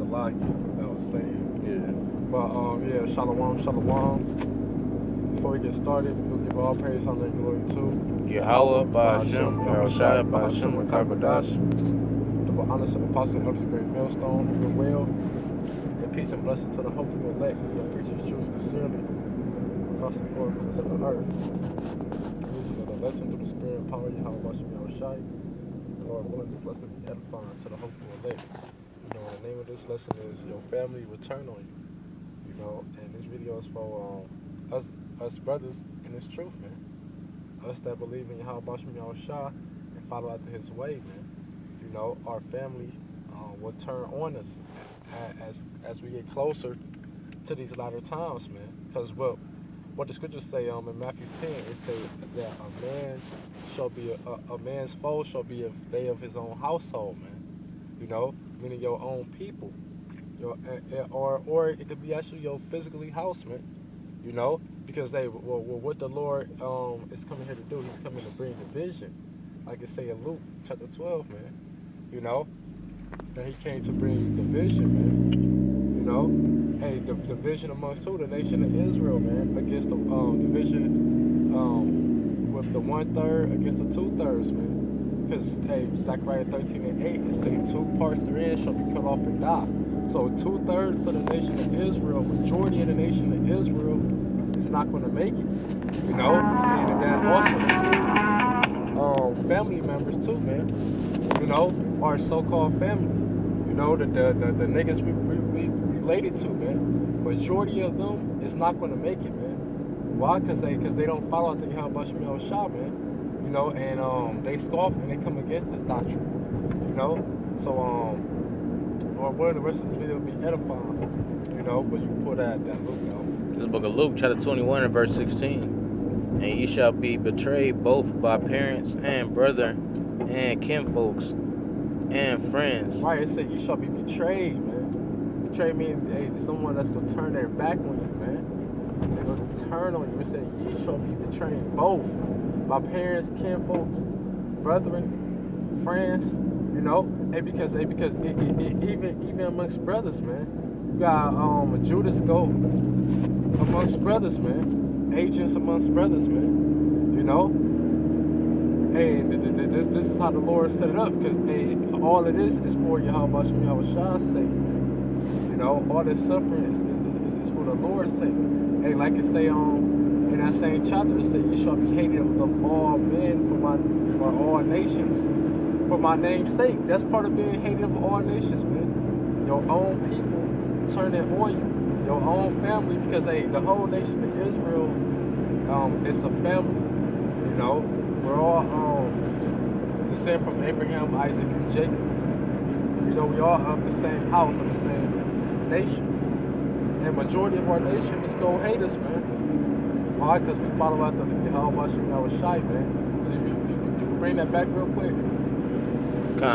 Shalaki, that was saying. Yeah. But yeah, shalom. Before we get started, we'll give all praise, honor, and glory to Yahweh, Ba'ashem, Yahushai, Ba'ashem, Kakadash. the honest and apostle of this great millstone, who will well, and peace and blessings to the hopeful elect, who preaches truth sincerely across the four corners of the earth. This is another lesson through the spirit and power of Yahweh, Ba'ashem, Yahushai. Lord willing, this lesson be edifying to the hopeful elect. You know, the name of this lesson is Your Family Will Turn on You. You know, and this video is for us brothers in this truth, man. Us that believe in Yahweh Ba'ashem Yahushai and follow after his way, man. You know, our family will turn on us as we get closer to these latter times, man. Because what the scriptures say in Matthew 10, it say that a man's foe shall be they of his own household, man. You know, meaning your own people. Or it could be actually your physically house, man. You know, because what the Lord is coming here to do, he's coming to bring division. Like it say in Luke chapter 12, man. You know, that he came to bring division, man. You know, hey, the division amongst who? The nation of Israel, man, against the division with the 1/3 against the 2/3, man. Because hey, Zechariah 13 and 8, it say 2 parts therein shall be cut off and die. So 2/3 of the nation of Israel, majority of the nation of Israel, is not going to make it. You know, and that also includes family members too, man. You know, our so-called family. You know, the niggas we related to, man. Majority of them is not going to make it, man. Why? Because they don't follow the Yahweh Ba'ashem Yahushai, man. You know, and they scoff and they come against this doctrine. You know, so or one of the rest of the video will be edifying. You know, but you can pull that Luke out. This book of Luke, chapter 21 and verse 16. And ye shall be betrayed both by parents and brethren and kinfolks and friends. Right, it said you shall be betrayed, man. Betrayed means someone that's going to turn their back on you, man. They're going to turn on you. It said ye shall be betrayed both by parents, kinfolks, brethren, friends. You know, because even amongst brothers, man. You got Judas go amongst brothers, man. Agents amongst brothers, man. You know? Hey, this is how the Lord set it up, because hey, all it is for Yahweh Ba'ashem Yahushua's sake. You know, all this suffering is for the Lord's sake. Hey, like it say in that same chapter, it say, you shall be hated of all men for all nations for my name's sake. That's part of being hated of all nations, man. Your own people turning on you, your own family, because hey, the whole nation of Israel, it's a family. You know, we're all descend from Abraham, Isaac, and Jacob. You know, we all of the same house, of the same nation. And majority of our nation is gonna hate us, man. Why? Because we follow after the Yahweh Ba'ashem Yahushai, man. So you can bring that back real quick.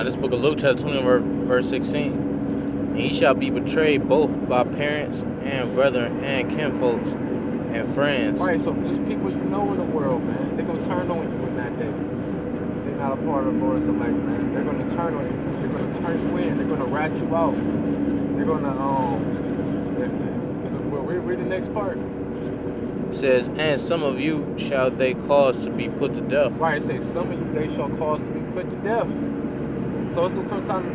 This book of Luke, chapter 20, verse 16. And ye shall be betrayed both by parents and brethren and kinfolks and friends. Right, so just people you know in the world, man. They're going to turn on you in that day. They're not a part of the Lord's elect, man. They're going to turn on you. They're going to turn you in. They're going to rat you out. They're going to, read the next part. It says, and some of you shall they cause to be put to death. Right, it says, some of you they shall cause to be put to death. So it's going to come time,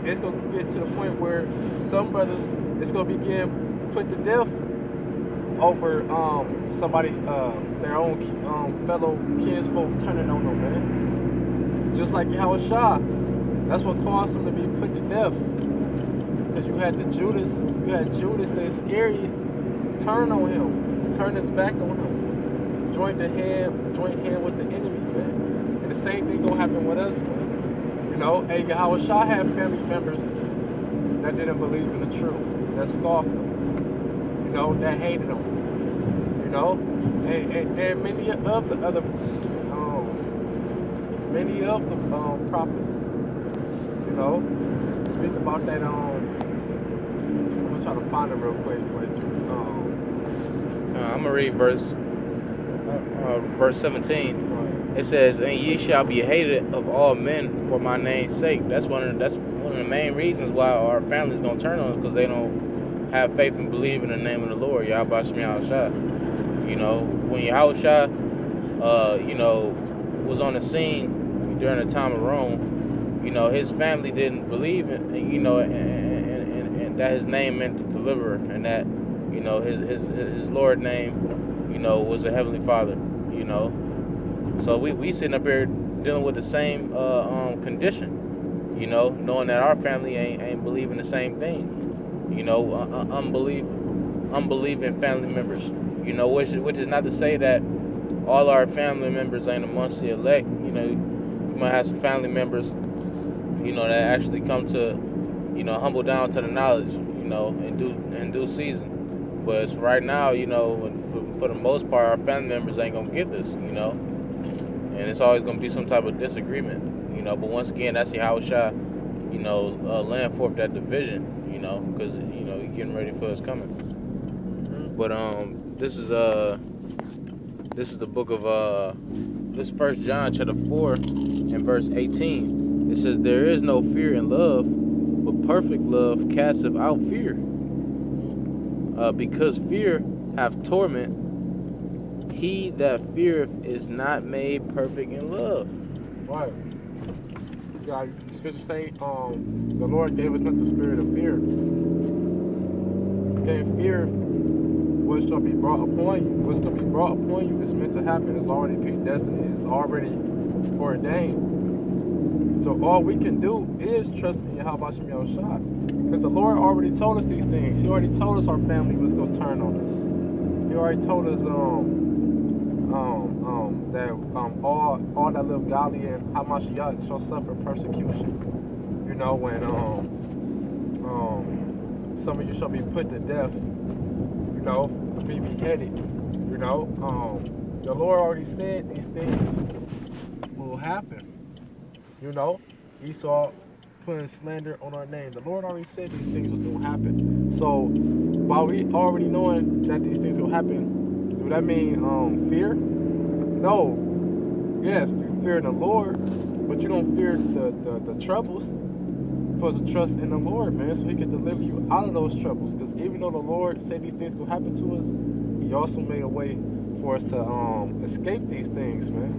it's going to get to the point where some brothers, it's going to be getting put to death over somebody, their own fellow kinsfolk turning on them, man. Just like Yahushua, that's what caused them to be put to death. Because you had Judas that scare you, turn on him, turn his back on him, joint hand with the enemy, man. And the same thing gonna happen with us, man. You know, hey, Yahushua had family members that didn't believe in the truth, that scoffed him, you know, that hated him, you know, and many of the other, prophets, you know, speak about that. I'm gonna try to find it real quick, but I'm gonna read verse 17. Right. It says, "And ye shall be hated of all men for my name's sake." That's one of the main reasons why our family's gonna turn on us, because they don't have faith and believe in the name of the Lord, Yahweh Shem Yahushua. You know, when Yahushua, was on the scene during the time of Rome, his family didn't believe in, and that his name meant deliverer, and that, his Lord name, was a heavenly Father. So we sitting up here dealing with the same condition, knowing that our family ain't believing the same thing. Unbelieving family members. Which is not to say that all our family members ain't amongst the elect. You might have some family members, that actually come to, humble down to the knowledge, in due season. But it's right now, for the most part, our family members ain't gonna get this, and it's always gonna be some type of disagreement, But once again, that's how Shah, laying forth that division, because he's getting ready for his coming. But this is the book of this 1 John chapter 4 and verse 18. It says, "There is no fear in love, but perfect love casteth out fear. Because fear hath torment, he that feareth is not made perfect in love." Right. Yeah, scripture say, the Lord gave us not the spirit of fear. You can't fear what shall be brought upon you. What's going to be brought upon you is meant to happen. It's already predestined. It's already ordained. So all we can do is trust in Yahweh Shem Yahushua. Because the Lord already told us these things. He already told us our family was going to turn on us. He already told us that all that live godly and Hamashiach shall suffer persecution. When some of you shall be put to death, be beheaded. The Lord already said these things will happen. Esau putting slander on our name. The Lord already said these things was going to happen. So while we already knowing that these things will happen, do that mean fear? No. Yes, you fear the Lord, but you don't fear the troubles. You're supposed to trust in the Lord, man, so he can deliver you out of those troubles. Because even though the Lord said these things will happen to us, he also made a way for us to escape these things, man.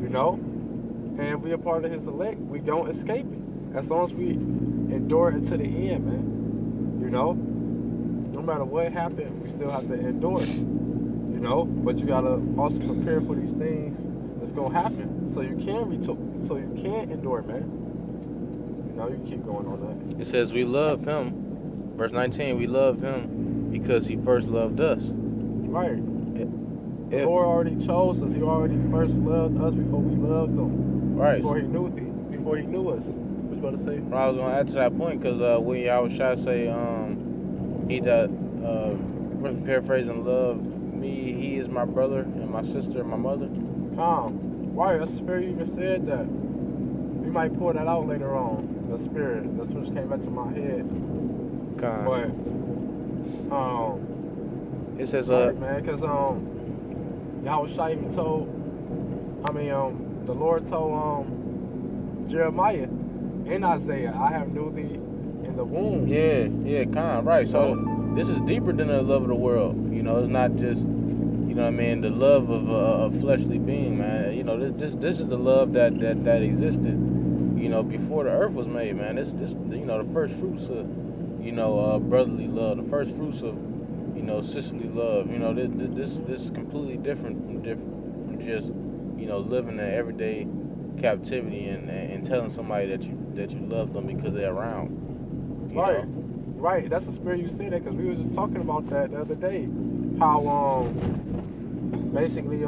And if we are part of his elect, we don't escape it. As long as we endure it to the end, man. No matter what happened, we still have to endure it. But you gotta also prepare for these things that's gonna happen, so you can endure it, man. You keep going on that. It says we love him. Verse 19, we love him because he first loved us. Right. The Lord already chose us. He already first loved us before we loved him. Right. Before he knew us. What you about to say? Well, I was going to add to that point, because when Yahushua say, he that, paraphrasing, love me, he is my brother and my sister and my mother. Right, that's the spirit even said that. We might pull that out later on. The spirit. That's what just came back to my head. But it says right, man, because Yahushua even told, the Lord told Jeremiah and Isaiah, I have knew thee in the womb. Yeah, right. So this is deeper than the love of the world. It's not just, the love of a fleshly being, man. This is the love that existed, before the earth was made, man. This the first fruits of, brotherly love, the first fruits of, sisterly love. This is completely different from just, living in everyday captivity and telling somebody that you love them because they're around. Right. That's the spirit you say that, because we were just talking about that the other day. How basically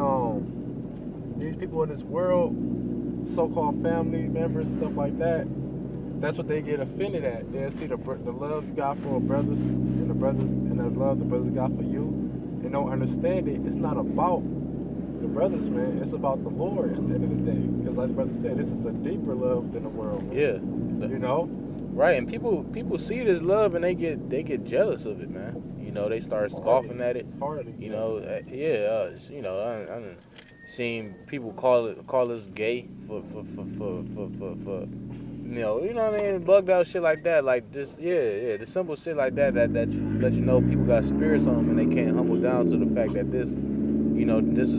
these people in this world, so-called family members, stuff like that, that's what they get offended at. They'll see the love you got for brothers and the love the brothers got for you, and don't understand it. It's not about the brothers, man. It's about the Lord at the end of the day. Because like the brother said, this is a deeper love than the world, man. Yeah. Right, and people see this love and they get jealous of it, man. They start scoffing at it. seen people call us gay for you know what I mean, bugged out shit like that, like just the simple shit like that you let you know people got spirits on them and they can't humble down to the fact that this, you know, this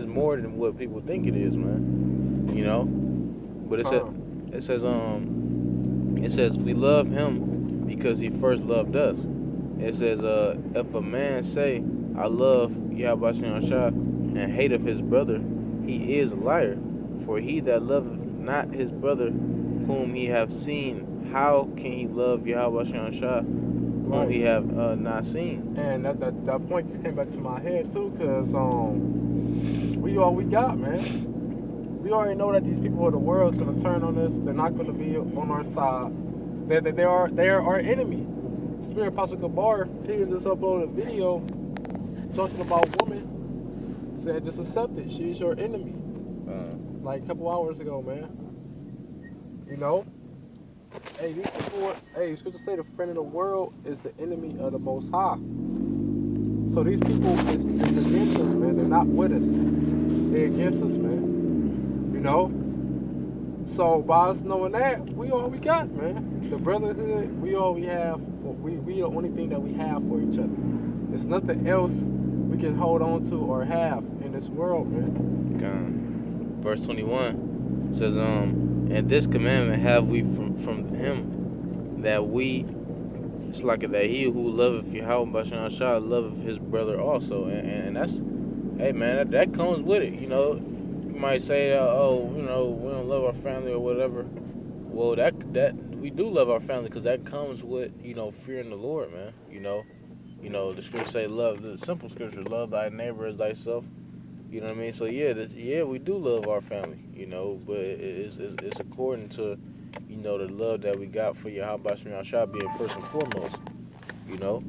more than what people think it is, man. You know, but Huh. it says we love him because he first loved us. It says if a man say I love Yahweh Shah and hateth his brother, he is a liar. For he that loveth not his brother whom he have seen, how can he love Yahweh Shah whom Right. he have not seen? And that point just came back to my head too, cause we all we got, man. We already know that these people of the world is gonna turn on us. They're not gonna be on our side. They are our enemy. Spirit Apostle Gabar, he just uploaded a video talking about women. Said just accept it. She's your enemy. Like a couple hours ago, man. You know? Hey, these people, scripture say the friend of the world is the enemy of the Most High. So these people is against us, man. They're not with us. They're against us, man. You know? So by us knowing that, we all we got, man. The brotherhood, we all we have. We the only thing that we have for each other. There's nothing else we can hold on to or have in this world, man. God. Verse 21 says, and this commandment have we from him, that we, it's like that he who loveth Yahweh Bashan Shah loveth his brother also. And that's, hey man, that comes with it. You know, you might say, oh, you know, we don't love our family or whatever. Well, that we do love our family because that comes with, you know, fearing the Lord, man. You know, the scripture say love, the simple scripture, love thy neighbor as thyself. You know what I mean? So yeah, we do love our family, you know, but it's according to, you know, the love that we got for Yahweh Shah Shah being first and foremost, you know.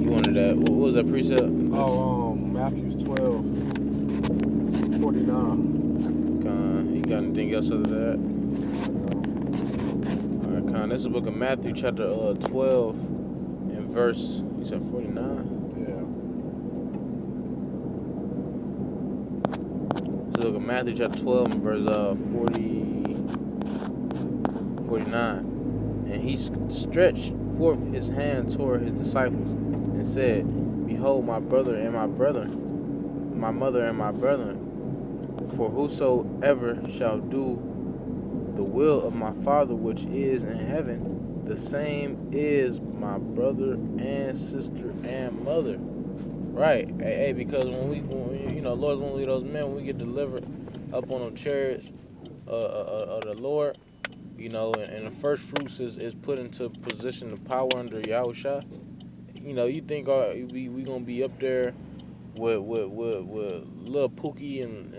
You wanted that? What was that precept? Oh, Matthew 12:49. You got anything else other than that? All right, Con. This is the book of Matthew, chapter 12, and verse. You said 49. Look at Matthew chapter 12 and verse 49. And he stretched forth his hand toward his disciples and said, behold my brother and my brethren, my mother and my brethren. For whosoever shall do the will of my Father which is in heaven, the same is my brother and sister and mother. Right, hey, because when we you know, Lord's one of those men, when we get delivered up on them chariots of the Lord, you know, and the first fruits is put into position of power under Yahushua. You know, you think we gonna be up there with Lil Pookie and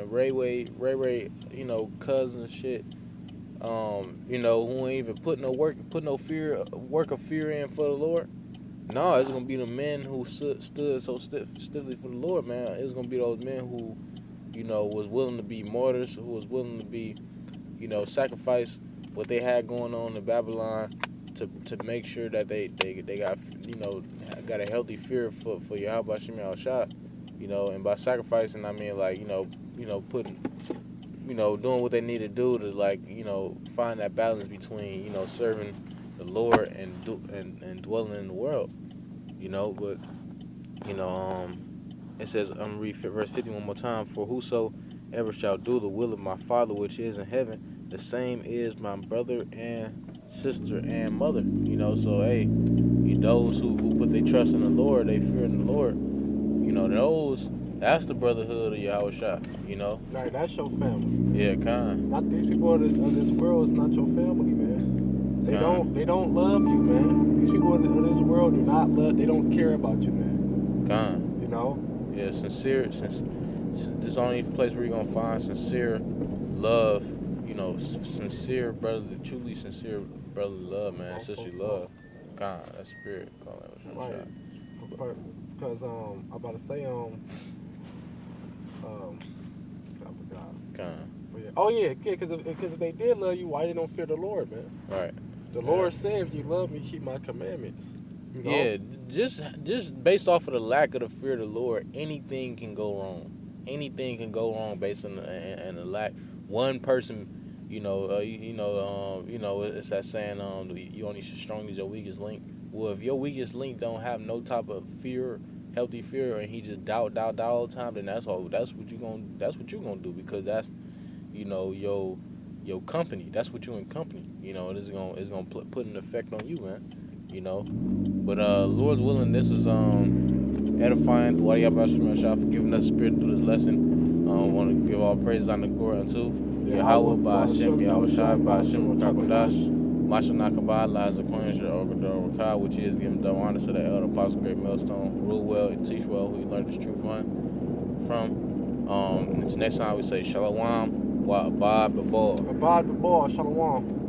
Ray Ray, you know, cousins and shit. You know, who ain't even put no work of fear in for the Lord. No, it's gonna be the men who stood so stiffly for the Lord, man. It's gonna be those men who, you know, was willing to be martyrs, who was willing to be, you know, sacrifice what they had going on in Babylon to make sure that they got, you know, got a healthy fear for Yahweh Shemel Shah, you know, and by sacrificing I mean like, you know, putting, you know, doing what they need to do to, like, you know, find that balance between, you know, serving the Lord and dwelling in the world. You know, but, you know, it says, I'm going to read verse 50 one more time. For whosoever shall do the will of my Father which is in heaven, the same is my brother and sister and mother. You know, so, hey, those who put their trust in the Lord, they fear in the Lord, you know, that's the brotherhood of Yahushua, you know. Right, that's your family. Yeah, kind. Not these people of this world is not your family, man. They don't love you, man. These people of this world do not love. They don't care about you, man. Kind. You know. Yeah, sincere. This is the only place where you're gonna find sincere love. You know, sincere brotherly, truly sincere brotherly love, man. Sisterly love. Kind. That spirit. Right. Because I'm about to say I forgot. Kind. Yeah. Oh yeah, because if they did love you, why they don't fear the Lord, man? Right. The Lord said, if you love me, keep my commandments. You know? Yeah, just based off of the lack of the fear of the Lord, anything can go wrong. Anything can go wrong based on the lack. One person, it's that saying, you only should strong as your weakest link. Well, if your weakest link don't have no type of fear, healthy fear, and he just doubt all the time, then that's what you gonna do, because that's, your company. That's what you in company. It's gonna put an effect on you, man. But Lord's willing, this is edifying. Why y'all for giving us spirit through this lesson. Want to give all praise on the glory unto Yahweh, Ba'ashem, Yahweh Shai, Ba'ashem, Rakakwadash, Masha Nakabah, Liza Queen, Shador Rakai, which is giving double honor to the elder apostle, great millstone, rule well and teach well, who you learned this truth from. Next time we say Shalom, wa Abad Babal. Abad the ball, Shalom.